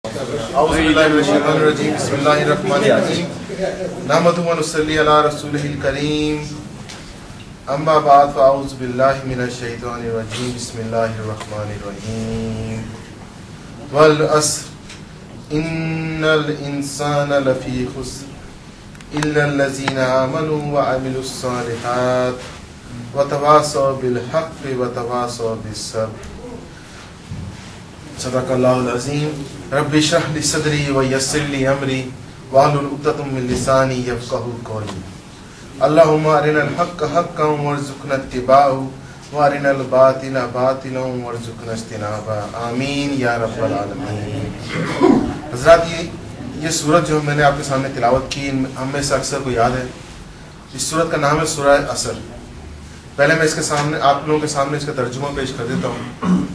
أعوذ بالله من الشيطان الرجيم بسم الله الرحمن الرحيم نحمده ونصلي على رسوله الكريم أما بعد فأعوذ بالله من الشيطان الرجيم بسم الله الرحمن الرحيم والعصر إن الإنسان لفي خسر إلا الذين آمنوا وعملوا الصالحات وتواصوا بالحق وتواصوا بالصبر صدق اللہ العظیم رب اشرح لی صدری ویسر لی امری واحلل عقدۃ من لسانی یفقہوا قولی اللہم ارنا الحق حقا وارزقنا اتباعه وارنا الباطل باطلا وارزقنا اجتنابه آمین یا رب العالمین۔ حضرات یہ سورت جو میں نے آپ کے سامنے تلاوت کی ہم میں سے اکثر کو یاد ہے، اس سورت کا نام ہے سورہ عصر۔ پہلے میں اس کے سامنے آپ لوگوں کے سامنے اس کا ترجمہ پیش کر دیتا ہوں۔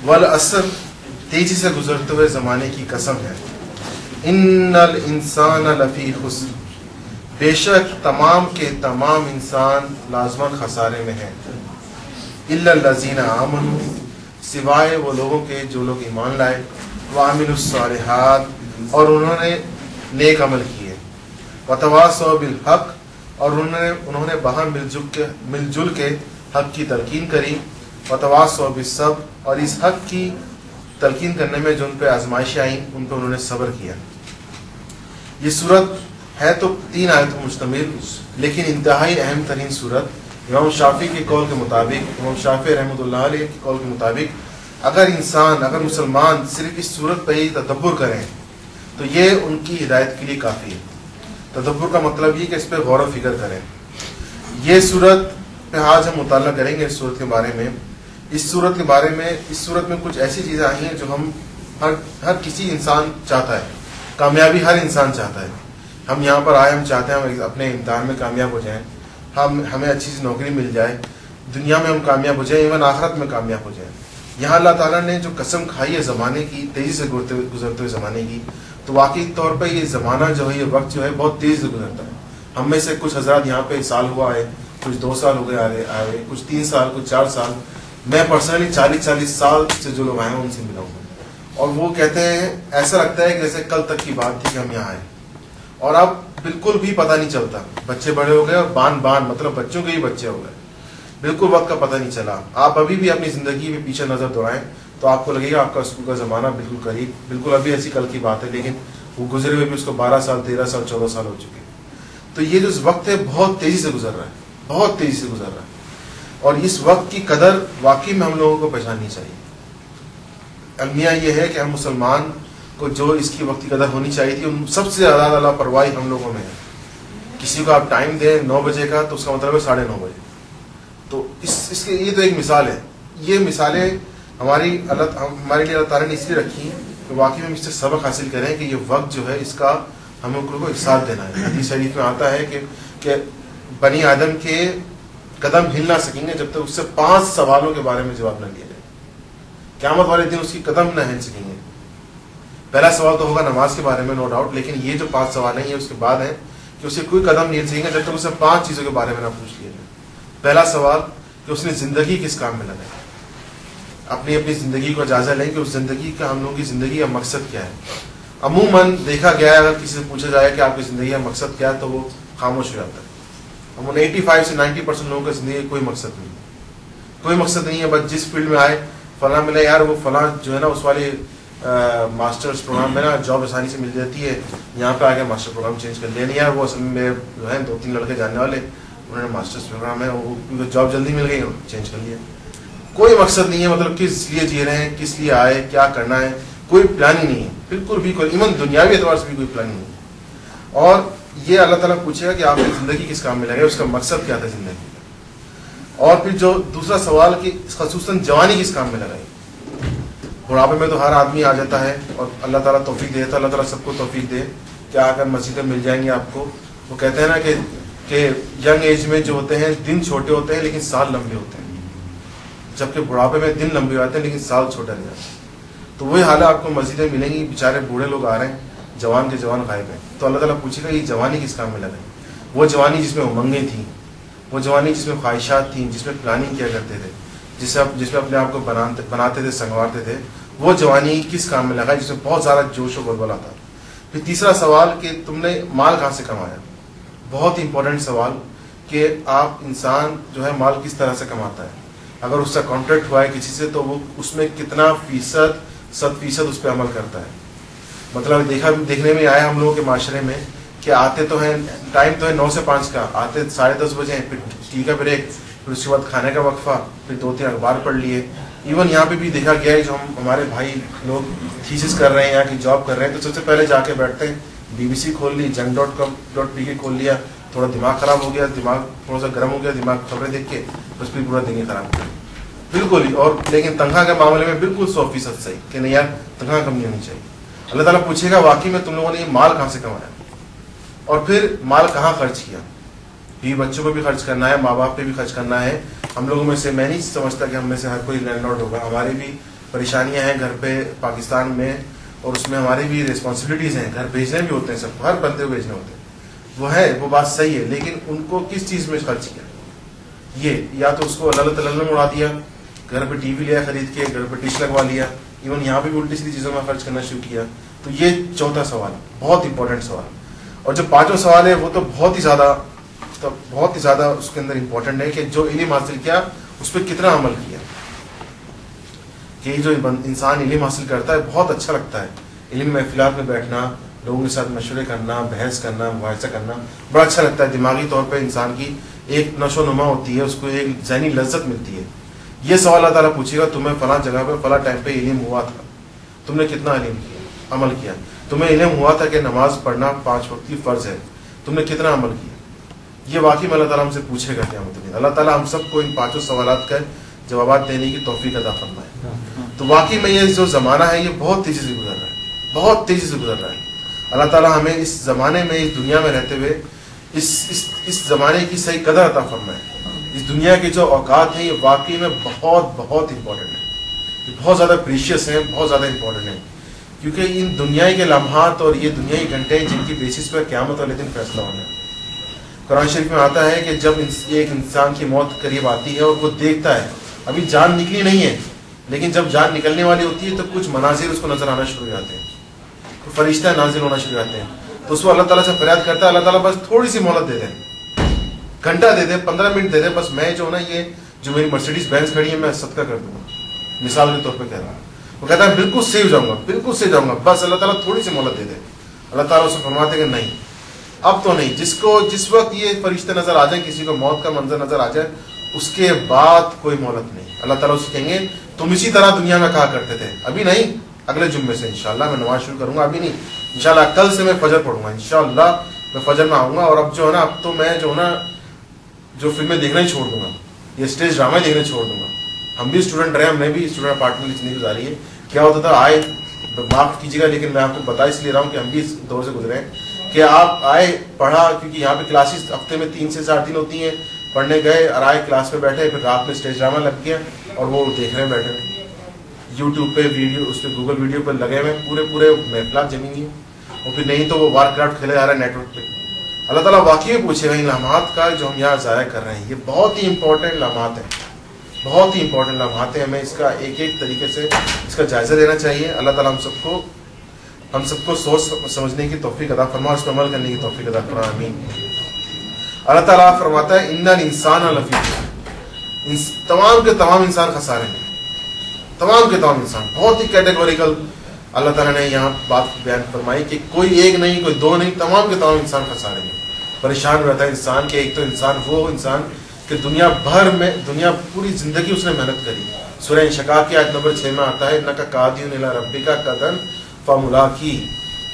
والعصر تیزی سے گزرتے ہوئے زمانے کی قسم ہے، ان الانسان لفی خسر، بے شک تمام کے تمام انسان لازماً خسارے میں ہیں، الا الذین آمنوا، سوائے وہ لوگوں کے جو لوگ ایمان لائے، وعملوا الصالحات، اور انہوں نے نیک عمل کیے، وتواصوا بالحق، اور انہوں نے باہم مل جل کے حق کی تلقین کری، وتواصوا بالصبر، اور اس حق کی تلقین کرنے میں جو ان پہ آزمائشیں آئیں ان پہ انہوں نے صبر کیا۔ یہ صورت ہے تو 3 آیتوں مشتمل لیکن انتہائی اہم ترین صورت۔ امام شافعی کے قول کے مطابق، امام شافعی رحمۃ اللہ علیہ کے قول کے مطابق اگر مسلمان صرف اس صورت پہ ہی تدبر کریں تو یہ ان کی ہدایت کے لیے کافی ہے۔ تدبر کا مطلب یہ کہ اس پہ غور و فکر کریں۔ یہ صورت پہ آج ہم مطالعہ کریں گے اس صورت کے بارے میں۔ اس صورت کے بارے میں اس صورت میں کچھ ایسی چیزیں آئی ہیں جو ہم ہر کسی انسان چاہتا ہے، کامیابی ہر انسان چاہتا ہے۔ ہم یہاں پر آئے، ہم چاہتے ہیں ہم اپنے امتحان میں کامیاب ہو جائیں، ہمیں اچھی سی نوکری مل جائے، دنیا میں ہم کامیاب ہو جائیں، ایون آخرت میں کامیاب ہو جائیں۔ یہاں اللہ تعالیٰ نے جو قسم کھائی ہے زمانے کی، تیزی سے گزرتے ہوئے زمانے کی، تو واقعی طور پہ یہ زمانہ جو ہے، یہ وقت جو ہے بہت تیز سے گزرتا ہے۔ ہم میں سے کچھ حضرات یہاں پہ سال ہوا ہے، کچھ 2 سال ہو گئے آئے، کچھ 3 سال، کچھ 4 سال۔ میں پرسنلی 40 سال سے جو لوگ آئے ہیں ان سے ملا ہوں، اور وہ کہتے ہیں ایسا لگتا ہے کہ جیسے کل تک کی بات تھی کہ ہم یہاں آئے، اور اب بالکل بھی پتہ نہیں چلتا۔ بچے بڑے ہو گئے اور بان مطلب بچوں کے ہی بچے ہو گئے، بالکل وقت کا پتہ نہیں چلا۔ آپ ابھی بھی اپنی زندگی میں پیچھے نظر دوڑائیں تو آپ کو لگے گا آپ کا اسکول کا زمانہ بالکل قریب، بالکل ابھی ایسی کل کی بات ہے، لیکن وہ گزرے ہوئے بھی اس کو 12 سال 13 سال 14 سال ہو چکے۔ تو یہ جو وقت ہے بہت تیزی سے گزر رہا ہے، بہت تیزی سے گزر رہا ہے، اور اس وقت کی قدر واقعی میں ہم لوگوں کو پہچاننی چاہیے۔ المیہ یہ ہے کہ ہم مسلمان کو جو اس کی وقت کی قدر ہونی چاہیے تھی، ان سب سے زیادہ لاپرواہی ہم لوگوں میں ہے۔ کسی کو آپ ٹائم دیں 9 بجے کا تو اس کا مطلب ہے 9:30 بجے۔ تو اس کے یہ تو ایک مثال ہے۔ یہ مثالیں ہمارے لیے اللہ تعالیٰ نے اس لیے رکھی کہ واقعی میں اس سے سبق حاصل کریں کہ یہ وقت جو ہے اس کا ہم لوگوں کو ایک ساتھ دینا ہے۔ حدیث شریف میں آتا ہے کہ بنی آدم کے قدم ہل نہ سکیں گے جب تک اس سے 5 سوالوں کے بارے میں جواب نہ دیا جائے۔ قیامت والے دن اس کی قدم نہ ہل سکیں گے۔ پہلا سوال تو ہوگا نماز کے بارے میں، نو ڈاؤٹ، لیکن یہ جو 5 سوال ہیں یہ اس کے بعد ہیں کہ اسے کوئی قدم نہیں ہل سکیں گے جب تک اسے 5 چیزوں کے بارے میں نہ پوچھ لیا جائے۔ پہلا سوال کہ اس نے زندگی کس کام میں لگائی۔ اپنی زندگی کو جائزہ لیں کہ اس زندگی کا، ہم لوگوں کی زندگی کا مقصد کیا ہے۔ عموماً دیکھا گیا ہے اگر کسی سے پوچھا جائے کہ آپ کی زندگی کا مقصد کیا ہے تو وہ خاموش ہو جاتا ہے۔ 85 سے 90% لوگوں کا زندگی کوئی مقصد نہیں، کوئی مقصد نہیں ہے، بس جس فیلڈ میں آئے فلاں ملے، یار وہ فلاں جو ہے نا اس والے ماسٹرز پروگرام میں نا جاب آسانی سے مل جاتی ہے، یہاں پہ آ کے ماسٹر پروگرام چینج کر لیا۔ نہیں یار وہ اصل میں جو ہے 2-3 لڑکے جاننے والے، انہوں نے ماسٹرز پروگرام ہے، وہ جاب جلدی مل گئی چینج کر لیا۔ کوئی مقصد نہیں ہے، مطلب کس لیے جی رہے ہیں، کس لیے آئے، کیا کرنا ہے، کوئی پلاننگ نہیں ہے، بالکل بھی کوئی، ایون دنیاوی اعتبار سے بھی کوئی پلاننگ نہیں ہے۔ اور یہ اللہ تعالیٰ پوچھے گا کہ آپ کی زندگی کس کام میں لگے، اس کا مقصد کیا تھا زندگی کا۔ اور پھر جو دوسرا سوال کہ خصوصاً جوانی کس کام میں لگائی۔ بڑھاپے میں تو ہر آدمی آ جاتا ہے اور اللہ تعالیٰ توفیق دے، تو اللہ تعالیٰ سب کو توفیق دے کہ آ کر مسجدیں مل جائیں گی آپ کو۔ وہ کہتے ہیں نا کہ ینگ ایج میں جو ہوتے ہیں دن چھوٹے ہوتے ہیں لیکن سال لمبے ہوتے ہیں، جبکہ بڑھاپے میں دن لمبے ہوتے ہیں لیکن سال چھوٹے رہ جاتے ہیں۔ تو وہی حال ہے، آپ کو مسجدیں ملیں گی، بیچارے بوڑھے لوگ آ رہے ہیں، جوان کے جوان غائب ہیں۔ تو اللہ تعالیٰ پوچھے گا یہ جوانی کس کام میں لگائی۔ وہ جوانی جس میں امنگیں تھیں، وہ جوانی جس میں خواہشات تھیں، جس میں پلاننگ کیا کرتے تھے، جس میں اپنے آپ کو بناتے تھے، سنوارتے تھے، وہ جوانی کس کام میں لگائی جس میں بہت زیادہ جوش و بلبلا تھا. پھر تیسرا سوال کہ تم نے مال کہاں سے کمایا. بہت ہی امپورٹنٹ سوال کہ آپ انسان جو ہے مال کس طرح سے کماتا ہے. اگر اس کا کانٹریکٹ ہوا ہے کسی سے تو وہ اس میں کتنا 100% اس پہ عمل کرتا ہے. مطلب دیکھنے میں آیا ہم لوگوں کے معاشرے میں کہ آتے تو ہیں, ٹائم تو ہے 9 سے 5 کا, آتے 10:30 بجے, پھر ٹی کا بریک, پھر اس کے بعد کھانے کا وقفہ, پھر 2-3 اخبار پڑھ لیے. ایون یہاں پہ بھی دیکھا گیا ہے جو ہمارے بھائی لوگ تھیسس کر رہے ہیں یا کہ جاب کر رہے ہیں تو سب سے پہلے جا کے بیٹھتے ہیں, BBC کھول لی, junk.com.pk کھول لیا, تھوڑا دماغ خراب ہو گیا, دماغ تھوڑا سا گرم ہو گیا, دماغ خبریں دیکھ کے بس پھر پورا دن ہی خراب کر. بالکل ہی. اور لیکن تنخواہ کے معاملے میں بالکل 100% صحیح کہ نہیں یار تنخواہ کم نہیں ہونی چاہیے. اللہ تعالیٰ پوچھے گا واقعی میں تم لوگوں نے یہ مال کہاں سے کمایا اور پھر مال کہاں خرچ کیا. بیوی بچوں پہ بھی خرچ کرنا ہے, ماں باپ پہ بھی خرچ کرنا ہے. ہم لوگوں میں سے, میں نہیں سمجھتا کہ ہم میں سے ہر کوئی لینڈ لارڈ ہوگا, ہماری بھی پریشانیاں ہیں گھر پہ پاکستان میں, اور اس میں ہماری بھی ریسپانسبلٹیز ہیں, گھر بھیجنے بھی ہوتے ہیں, سب کو ہر بندے کو بھیجنے ہوتے ہیں. وہ ہے, وہ بات صحیح ہے, لیکن ان کو کس چیز میں خرچ کیا. یہ یا تو اس کو اللہ تعالیٰ نے اڑا دیا, گھر پہ ٹی وی لیا خرید کے, گھر پہ ڈش لگوا لیا, ایون یہاں پہ بھی الٹی سیدھی چیزوں میں خرچ کرنا شروع کیا. تو یہ چوتھا سوال, بہت امپورٹنٹ سوال. اور جو پانچواں سوال ہے وہ تو بہت ہی زیادہ اس کے اندر امپورٹنٹ ہے کہ جو علم حاصل کیا اس پہ کتنا عمل کیا. کہ جو انسان علم حاصل کرتا ہے بہت اچھا لگتا ہے, علم محفلات میں بیٹھنا, لوگوں کے ساتھ مشورے کرنا, بحث کرنا, مباحثہ کرنا بڑا اچھا لگتا ہے. دماغی طور پہ انسان کی ایک نشو و نما ہوتی ہے, اس کو ایک ذہنی لذت ملتی ہے. یہ سوال اللہ تعالیٰ پوچھے گا تمہیں فلاں جگہ پہ فلاں ٹائم پہ علم ہوا تھا, تم نے کتنا علم کیا, عمل کیا. تمہیں علم ہوا تھا کہ نماز پڑھنا 5 وقت کی فرض ہے, تم نے کتنا عمل کیا. یہ واقعی میں اللہ تعالیٰ ہم سے پوچھے گا قیامت کے دن. اللہ تعالیٰ ہم سب کو ان 5 سوالات کا جوابات دینے کی توفیق عطا فرمائے. تو واقعی میں یہ جو زمانہ ہے یہ بہت تیزی سے گزر رہا ہے, بہت تیزی سے گزر رہا ہے. اللہ تعالیٰ ہمیں اس زمانے میں, اس دنیا میں رہتے ہوئے اس زمانے کی صحیح قدر عطا فرمائے. اس دنیا کے جو اوقات ہیں یہ واقعی میں بہت بہت امپورٹنٹ ہیں, بہت زیادہ پریشیس ہیں, بہت زیادہ امپورٹنٹ ہیں. کیونکہ ان دنیائی کے لمحات اور یہ دنیائی گھنٹے ہیں جن کی بیسس پر قیامت والے دن فیصلہ ہونا ہے. قرآن شریف میں آتا ہے کہ جب ایک انسان کی موت قریب آتی ہے اور وہ دیکھتا ہے, ابھی جان نکلی نہیں ہے, لیکن جب جان نکلنے والی ہوتی ہے تو کچھ مناظر اس کو نظر آنا شروع ہو جاتے ہیں, تو فرشتہ نازل ہونا شروع ہو جاتے ہیں. تو اس کو اللہ تعالیٰ سے فریاد کرتا ہے, اللہ تعالیٰ بس تھوڑی سی مہلت دے دیں, گھنٹہ دے دے, 15 منٹ دے دے, بس میں جو نا یہ جو میری مرسیڈیز بینز کھڑی ہے میں صدقہ کر دوں گا, مثال کے طور پہ کہہ رہا ہوں. وہ کہتا ہے بالکل صحیح ہو جاؤں گا, بالکل صحیح جاؤں گا, بس اللہ تعالیٰ تھوڑی سی مہلت دے دے. اللہ تعالیٰ اسے فرماتے کہ نہیں اب تو نہیں. جس وقت یہ فرشتے نظر آ جائیں, کسی کو موت کا منظر نظر آ جائے, اس کے بعد کوئی مہلت نہیں. اللہ تعالیٰ اسے کہیں گے تم اسی طرح دنیا میں کہا کرتے تھے, ابھی نہیں, اگلے جمعے سے انشاءاللہ میں نماز شروع کروں گا, ابھی نہیں, انشاءاللہ کل سے میں فجر پڑھوں گا, انشاءاللہ میں فجر میں آؤں گا, اور اب جو ہے نا اب تو میں جو ہے نا جو فلمیں دیکھنا ہی چھوڑ دوں گا, یہ اسٹیج ڈرامہ دیکھنا چھوڑ دوں گا. ہم بھی اسٹوڈنٹ رہے, ہم نے بھی اسٹوڈنٹ اپارٹمنٹ کی زندگی گزاری ہے. کیا ہوتا تھا, آئے, معاف کیجیے گا لیکن میں آپ کو بتا اس لیے رہا ہوں کہ ہم بھی اس دور سے گزرے ہیں, کہ آپ آئے, پڑھا, کیونکہ یہاں پہ کلاسز ہفتے میں 3 سے 4 دن ہوتی ہیں, پڑھنے گئے اور آئے, کلاس میں بیٹھے, پھر رات میں اسٹیج ڈرامہ لگ گیا اور وہ دیکھ رہے ہیں بیٹھے ہوئے یوٹیوب پہ ویڈیو, اس پہ گوگل ویڈیو پہ لگے ہوئے پورے محفلات جمی ہوئی ہیں, اور پھر نہیں تو وہ وار کرافٹ کھیلے جا رہا ہے نیٹ ورک پہ. اللہ تعالیٰ واقعی پوچھے گا ان لمحات کا جو ہم یہاں ضائع کر رہے ہیں. یہ بہت ہی امپورٹنٹ لمحات ہیں, بہت ہی امپورٹنٹ لمحات ہیں. ہمیں اس کا ایک ایک طریقے سے اس کا جائزہ لینا چاہیے. اللہ تعالیٰ ہم سب کو سوچ سمجھنے کی توفیق عطا فرما, اس پر عمل کرنے کی توفیق عطا فرما, آمین. اللہ تعالیٰ فرماتا ہے ان الانسان لفی خسر, تمام کے تمام انسان خسارے ہیں, تمام کے تمام انسان. بہت ہی کیٹیگوریکل اللہ تعالیٰ نے یہاں بات بیان فرمائی کہ کوئی ایک نہیں, کوئی دو نہیں, تمام کے تمام انسان خسارے ہیں. پریشان رہتا ہے انسان کہ ایک تو انسان وہ انسان کہ دنیا بھر میں دنیا پوری زندگی اس نے محنت کری. سورہ انشقاق کی آیت نمبر 6 میں آتا ہے انک قادر الی ربک قدن فملاقی,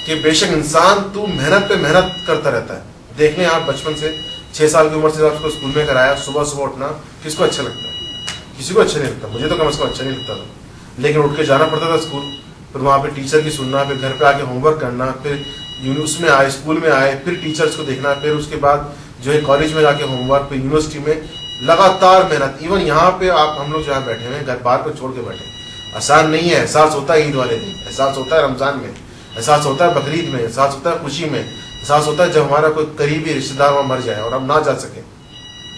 کہ بے شک انسان تو محنت پہ محنت کرتا رہتا ہے. دیکھ لیں آپ بچپن سے 6 سال کی عمر سے آپ کو اسکول میں کرایا, صبح اٹھنا کس کو اچھا لگتا ہے؟ کسی کو اچھا نہیں لگتا, مجھے تو کم از کم اچھا نہیں لگتا تھا, لیکن اٹھ کے جانا پڑتا تھا اسکول, پھر وہاں پہ ٹیچر کی سننا, پھر گھر پہ آ کے ہوم ورک کرنا, پھر اس میں آئے, اسکول میں آئے, پھر ٹیچرس کو دیکھنا, پھر اس کے بعد جو ہے کالج میں جا کے ہوم ورک, پھر یونیورسٹی میں لگاتار محنت. ایون یہاں پہ ہم لوگ جہاں بیٹھے ہوئے گھر بار کو چھوڑ کے بیٹھے, آسان نہیں ہے. احساس ہوتا ہے عید والے دن, احساس ہوتا ہے رمضان میں, احساس ہوتا ہے بقرعید میں, احساس ہوتا ہے خوشی میں, احساس ہوتا ہے جب ہمارا کوئی قریبی رشتے دار وہاں مر جائے اور ہم نہ جا سکیں,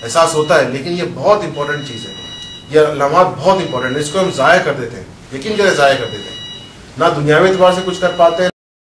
احساس ہوتا ہے. لیکن یہ بہت امپورٹنٹ چیز ہے, یہ لمحات بہت امپورٹنٹ ہے, اس کو ہم ضائع کر دیتے ہیں, یقین کریں ضائع کر دیتے ہیں. نہ دنیاوی اعتبار سے کچھ کر پاتے ہیں